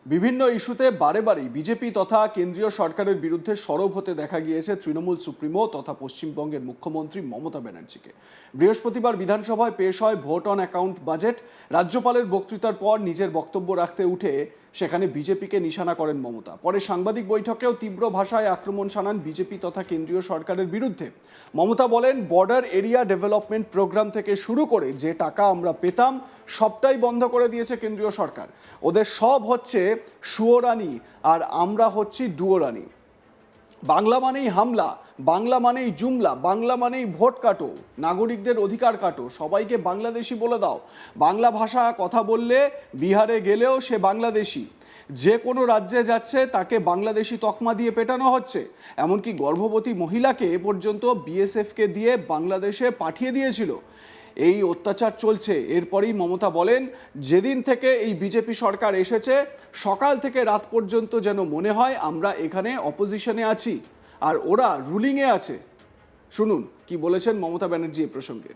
বিভিন্ন ইস্যুতে বারে বারেই বিজেপি তথা কেন্দ্রীয় সরকারের বিরুদ্ধে সরব হতে দেখা গিয়েছে তৃণমূল সুপ্রিমো তথা পশ্চিমবঙ্গের মুখ্যমন্ত্রী মমতা ব্যানার্জিকে। বৃহস্পতিবার বিধানসভায় পেশ হয় ভোট অন অ্যাকাউন্ট বাজেট। রাজ্যপালের বক্তৃতার পর নিজের বক্তব্য রাখতে উঠে সেখানে বিজেপিকে নিশানা করেন মমতা। পরে সাংবাদিক বৈঠকেও তীব্র ভাষায় আক্রমণ শানান বিজেপি তথা কেন্দ্রীয় সরকারের বিরুদ্ধে। মমতা বলেন, বর্ডার এরিয়া ডেভেলপমেন্ট প্রোগ্রাম থেকে শুরু করে যে টাকা আমরা পেতাম সবটাই বন্ধ করে দিয়েছে কেন্দ্রীয় সরকার। ওদের সব হচ্ছে সুয়োরানি আর আমরা হচ্ছি দুয়োরানি। বাংলা মানেই হামলা, বাংলা মানেই জুমলা, বাংলা মানেই ভোট কাটো, নাগরিকদের অধিকার কাটো, সবাইকে বাংলাদেশি বলে দাও। বাংলা ভাষা কথা বললে বিহারে গেলেও সে বাংলাদেশি। যে কোনো রাজ্যে যাচ্ছে তাকে বাংলাদেশি তকমা দিয়ে পেটানো হচ্ছে। এমনকি গর্ভবতী মহিলাকে এ পর্যন্ত বিএসএফকে দিয়ে বাংলাদেশে পাঠিয়ে দিয়েছিল। এই অত্যাচার চলছে। এরপরেই মমতা বলেন, যেদিন থেকে এই বিজেপি সরকার এসেছে সকাল থেকে রাত পর্যন্ত যেন মনে হয় আমরা এখানে অপোজিশনে আছি আর ওরা রুলিংয়ে আছে। শুনুন কি বলেছেন মমতা ব্যানার্জি এ প্রসঙ্গে।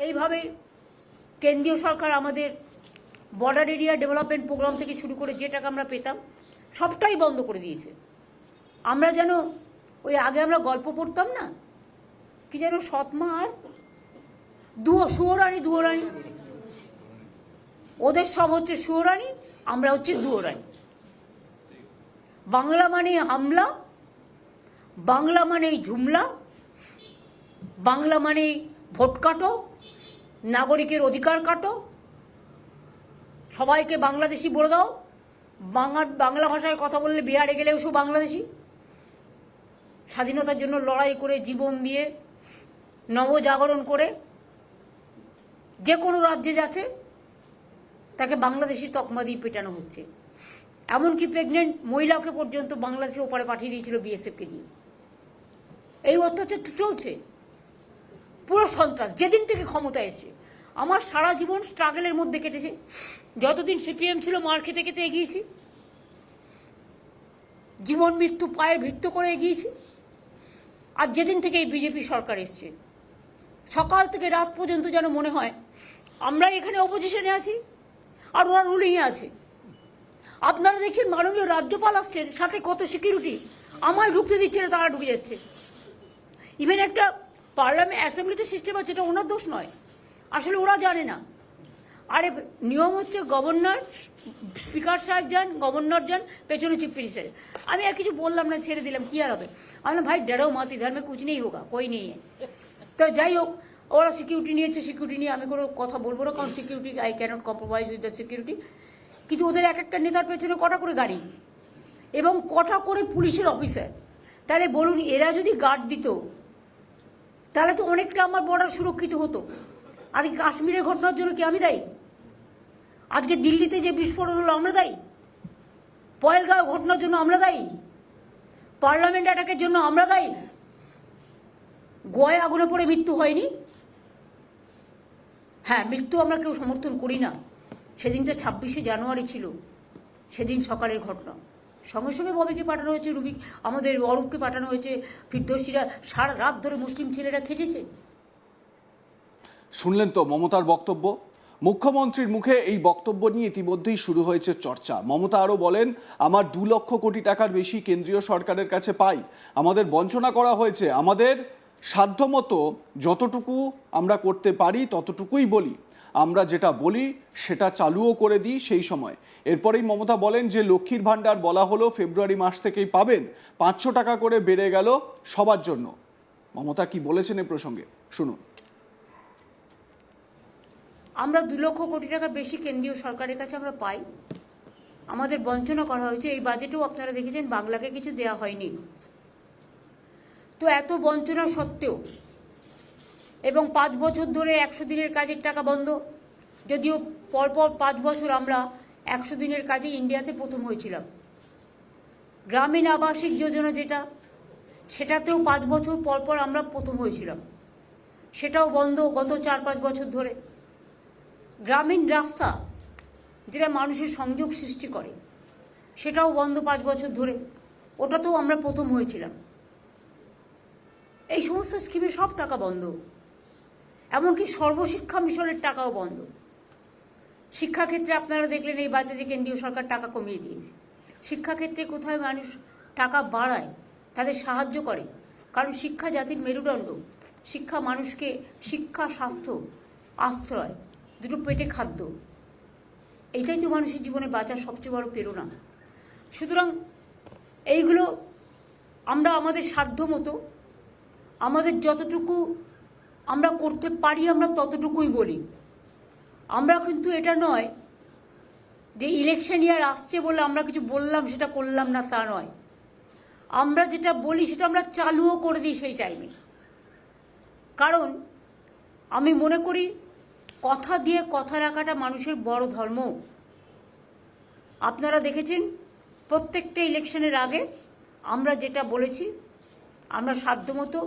এইভাবে কেন্দ্রীয় সরকার আমাদের বর্ডার এরিয়া ডেভেলপমেন্ট প্রোগ্রাম থেকে শুরু করে যে টাকা আমরা পেতাম সবটাই বন্ধ করে দিয়েছে। আমরা যেন ওই আগে আমরা গল্প পড়তাম না, কি যেন সৎমা আর সুয়োরানি দুয়োরানি, ওদের সব হচ্ছে সুয়োরানি, আমরা হচ্ছে দুয়োরানি। বাংলা মানে হামলা, বাংলা মানে ঝুমলা, বাংলা মানে ভোট কাটো, নাগরিকের অধিকার কাটো, সবাইকে বাংলাদেশি বলে দাও। বাংলা ভাষায় কথা বললে বিহারে গেলেও সব বাংলাদেশি। স্বাধীনতার জন্য লড়াই করে জীবন দিয়ে নবজাগরণ করে যে কোনো রাজ্যে যাচ্ছে তাকে বাংলাদেশি তকমা দিয়ে পেটানো হচ্ছে। এমনকি প্রেগনেন্ট মহিলাকে পর্যন্ত বাংলাদেশে ওপারে পাঠিয়ে দিয়েছিল বিএসএফকে দিয়ে। এই অত্যাচার চলছে, পুরো সন্ত্রাস যেদিন থেকে ক্ষমতা এসেছে। আমার সারা জীবন স্ট্রাগলের মধ্যে কেটেছে। যতদিন সিপিএম ছিল মার খেতে খেতে এগিয়েছি, জীবন মৃত্যু পায়ে ভিত্ত করে এগিয়েছি। আর যেদিন থেকে এই বিজেপি সরকার এসছে সকাল থেকে রাত পর্যন্ত যেন মনে হয় আমরা এখানে অপোজিশনে আছি আর ওরা রুলিংয়ে আছে। আপনারা দেখছেন মাননীয় রাজ্যপাল আসছেন, সাথে কত সিকিউরিটি, আমায় ঢুকতে দিচ্ছে না, তারা ঢুকে যাচ্ছে। ইভেন একটা পার্লামেন্ট অ্যাসেম্বলিতে সিস্টেম আছে, এটা ওনার দোষ নয়, আসলে ওরা জানে না। আরে নিয়ম হচ্ছে গভর্নর, স্পিকার সাহেব যান, গভর্নর যান, পেছনে চিফ মিনিস্টার। আমি আর কিছু বললাম না, ছেড়ে দিলাম, কি আর হবে। আমি ভাই ডেড়ো মাত ইধার মে কুছ নেই হোগা, কই নেই। তো যাই হোক, ওরা সিকিউরিটি নিয়েছে, সিকিউরিটি নিয়ে আমি কোনো কথা বলবো না, কারণ security I can't compromise with the security. কিন্তু ওদের এক একটা নেতার পেছনে কটা করে গাড়ি এবং কটা করে পুলিশের অফিসার। তাহলে বলুন, এরা যদি গার্ড দিত তাহলে তো অনেকটা আমার বর্ডার সুরক্ষিত হতো। আজকে কাশ্মীরের ঘটনার জন্য কি আমি দায়ী? আজকে দিল্লিতে যে বিস্ফোরণ হলো আমরা দায়ী? পয়েলগাঁও ঘটনার জন্য আমরা দায়ী? পার্লামেন্ট অ্যাটাকের জন্য আমরা দায়ী? গোয়ায় আগুনে পড়ে মৃত্যু হয়নি? হ্যাঁ, মৃত্যু আমরা কেউ সমর্থন করি না। সেদিনটা 26শে জানুয়ারি ছিল, সেদিন সকালের ঘটনা। সঙ্গে সঙ্গে ববিকে পাঠানো হয়েছে, রুবি আমাদের অরূপকে পাঠানো হয়েছে। ফিরদৌসীরা সারা রাত ধরে মুসলিম ছেলেরা খেটেছে। শুনলেন তো মমতার বক্তব্য। মুখ্যমন্ত্রীর মুখে এই বক্তব্য নিয়ে ইতিমধ্যেই শুরু হয়েছে চর্চা। মমতা আরও বলেন, আমার 2 লক্ষ কোটি টাকার বেশি কেন্দ্রীয় সরকারের কাছে পাই, আমাদের বঞ্চনা করা হয়েছে, আমাদের সাধ্যমতো যতটুকু আমরা করতে পারি ততটুকুই বলি, আমরা যেটা বলি সেটা চালুও করে দিই সেই সময়। এরপরেই মমতা বলেন যে লক্ষ্মীর ভাণ্ডার বলা হলো ফেব্রুয়ারি মাস থেকেই পাবেন, 500 টাকা করে বেড়ে গেল সবার জন্য। মমতা কি বলেছেন এ প্রসঙ্গে শুনুন। আমরা 2 লক্ষ কোটি টাকার বেশি কেন্দ্রীয় সরকারের কাছে আমরা পাই, আমাদের বঞ্চনা করা হয়েছে। এই বাজেটেও আপনারা দেখেছেন বাংলাকে কিছু দেয়া হয়নি। তো এত বঞ্চনা সত্ত্বেও এবং 5 বছর ধরে 100 দিনের কাজের টাকা বন্ধ, যদিও পরপর 5 বছর আমরা 100 দিনের কাজে ইন্ডিয়াতে প্রথম হয়েছিলাম। গ্রামীণ আবাসিক যোজনা যেটা, সেটাতেও 5 বছর পরপর আমরা প্রথম হয়েছিলাম, সেটাও বন্ধ গত 4-5 বছর ধরে। গ্রামীণ রাস্তা যেটা মানুষের সংযোগ সৃষ্টি করে সেটাও বন্ধ 5 বছর ধরে, ওটাতেও আমরা প্রথম হয়েছিলাম। এই সমস্ত স্কিমে সব টাকা বন্ধ, এমনকি সর্বশিক্ষা মিশনের টাকাও বন্ধ। শিক্ষাক্ষেত্রে আপনারা দেখলেন এই বাজেটে কেন্দ্রীয় সরকার টাকা কমিয়ে দিয়েছে। শিক্ষাক্ষেত্রে কোথায় মানুষ টাকা বাড়ায়, তাদের সাহায্য করে, কারণ শিক্ষা জাতির মেরুদণ্ড। শিক্ষা মানুষকে শিক্ষা, স্বাস্থ্য, আশ্রয়, দুটো পেটে খাদ্য, এইটাই তো মানুষের জীবনে বাঁচার সবচেয়ে বড় প্রেরণা। সুতরাং এইগুলো আমরা আমাদের সাধ্য মতো, আমাদের যতটুকু আমরা করতে পারি আমরা ততটুকুই বলি। আমরা কিন্তু এটা নয় যে ইলেকশন ইয়ার আসছে বলে আমরা কিছু বললাম সেটা করলাম না, তা নয়। আমরা যেটা বলি সেটা আমরা চালুও করে দিই সেই টাইমে। কারণ আমি মনে করি কথা দিয়ে কথা রাখাটা মানুষের বড় ধর্ম। আপনারা দেখেছেন প্রত্যেকটা ইলেকশনের আগে আমরা যেটা বলেছি, আমরা সাধ্যমতো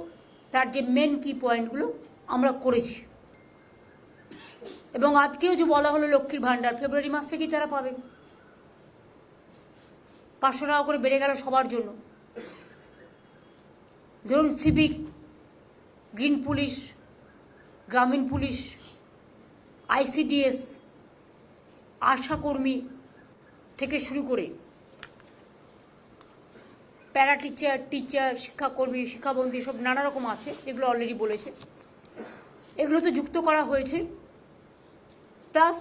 তার যে মেন কি পয়েন্টগুলো আমরা করেছি। এবং আজকেও যে বলা হলো লক্ষ্মীর ভাণ্ডার ফেব্রুয়ারি মাস থেকেই তারা পাবে। 500 টাকা করে বেড়ে গেল সবার জন্য। ধরুন সিভিক, গ্রিন পুলিশ, গ্রামীণ পুলিশ, আইসিডিএস, আশাকর্মী থেকে শুরু করে প্যারা টিচার, শিক্ষাকর্মী, শিক্ষাবন্ধী, সব নানা রকম আছে যেগুলো অলরেডি বলেছে, এগুলো তো যুক্ত করা হয়েছে। প্লাস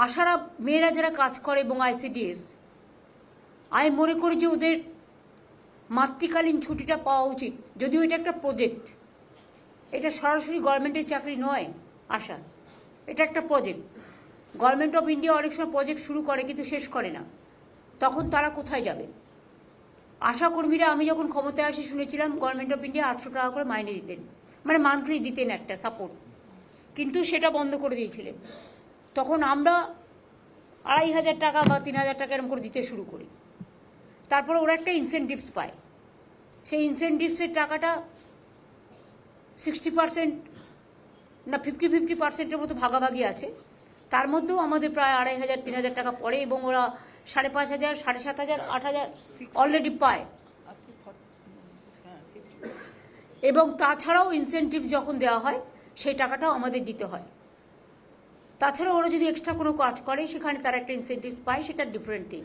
আশারা মেয়েরা যারা কাজ করে এবং আইসিডিএস, আমি মনে করি যে ওদের মাতৃকালীন ছুটিটা পাওয়া উচিত। যদিও এটা একটা প্রজেক্ট, এটা সরাসরি গভর্নমেন্টের চাকরি নয় আশা, এটা একটা প্রজেক্ট। গভর্নমেন্ট অফ ইন্ডিয়া অনেক সময় প্রজেক্ট শুরু করে কিন্তু শেষ করে না, তখন তারা কোথায় যাবে? আশাকর্মীরা আমি যখন ক্ষমতায় আসি শুনেছিলাম গভর্নমেন্ট অফ ইন্ডিয়া 800 টাকা করে মাইনে দিতেন, মানে মান্থলি দিতেন একটা সাপোর্ট, কিন্তু সেটা বন্ধ করে দিয়েছিলেন। তখন আমরা 2500 টাকা বা 3000 টাকা এরকম করে দিতে শুরু করি। তারপরে ওরা একটা ইনসেনটিভস পায়, সেই ইনসেনটিভসের টাকাটা 60% না 50-50%-এর মতো ভাগাভাগি আছে। তার মধ্যেও আমাদের প্রায় 2500-3000 টাকা পড়ে এবং ওরা 5500, 7500, 8000 অলরেডি পায়। এবং তাছাড়াও ইনসেনটিভ যখন দেওয়া হয় সেই টাকাটাও আমাদের দিতে হয়। তাছাড়া ওরা যদি এক্সট্রা কোনো কাজ করে সেখানে তারা একটা ইনসেনটিভ পায়, সেটা ডিফারেন্ট থিং।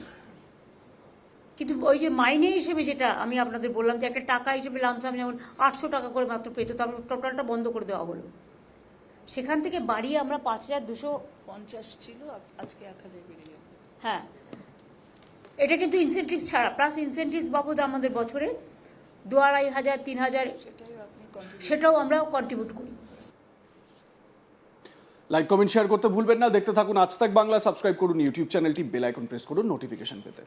কিন্তু ওই যে মাইনে হিসেবে যেটা আমি আপনাদের বললাম যে একটা টাকা হিসেবে লামসাম যেমন 800 টাকা করে মাত্র পেত, তারপর টোটালটা বন্ধ করে দেওয়া হলো। সেখান থেকে বাড়িয়ে আমরা 5250 ছিল, আজকে 1000 বেড়ে গেল। হ্যাঁ, এটা কিন্তু ইনসেনটিভ ছাড়া, প্লাস ইনসেনটিভ বাবদ আমাদের বছরে 2500, 3000 সেটাও আমরা কন্ট্রিবিউট করি। লাইক, কমেন্ট, শেয়ার করতে ভুলবেন না। দেখতে থাকুন আজ তাক বাংলা। সাবস্ক্রাইব করুন ইউটিউব চ্যানেলটি, বেল আইকন প্রেস করুন নোটিফিকেশন পেতে।